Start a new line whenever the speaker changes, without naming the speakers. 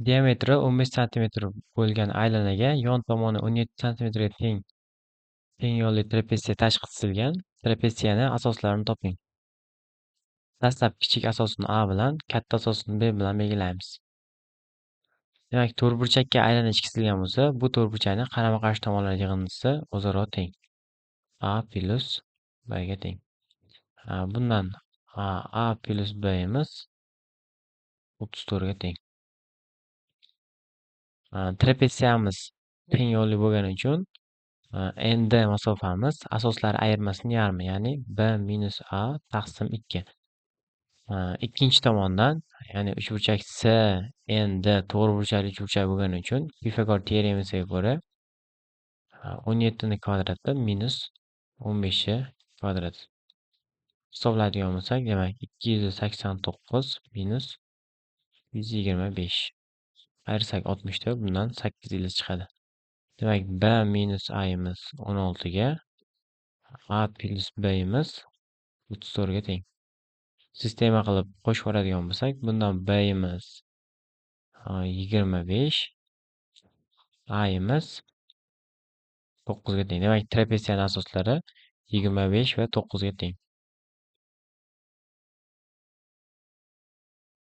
Diametri 15 santimetr bo'lgan aylanaga yon tomoni 17 santimetrga teng yo'lli trapetsiya tashqi chizilgan. Trapetsiyani asoslarini toping. Dastlab kichik asosini A bilan, katta asosini B bilan belgilaymiz. Demak, to'rtburchakka aylanish chizilgan bo'lsa, bu to'rtburchakning qarama-qarshi tomonlari yig'indisi o'zaro teng. A plus B ga teng. Bundan A plus B imiz 34 ga teng. Trapetsiyamiz teng yo'lli bo'lgani uchun ND masofamiz asoslar ayirmasining yarmi, ya'ni B minus A taqsim 2. Ikkinchi tomondan, ya'ni uchburchak C, ND to'g'riburchakli uchburchak bo'lgani uchun Pifagor teoremasiga ko'ra 17 ni kvadrati minus 15 kvadrat. Hisoblaydigan bo'lsak, demak 289 minus 125. Ayirsak 64, bundan 8 ildiz chiqadi. Demak, B minus A imiz 16 ga, A plus B imiz 34 ga teng. Sistema qilib qo'shib yuboradigan bo'lsak, bundan B imiz 25, A imiz 9 ga teng. Demak, trapetsiyaning asoslari 25 va 9 ga teng.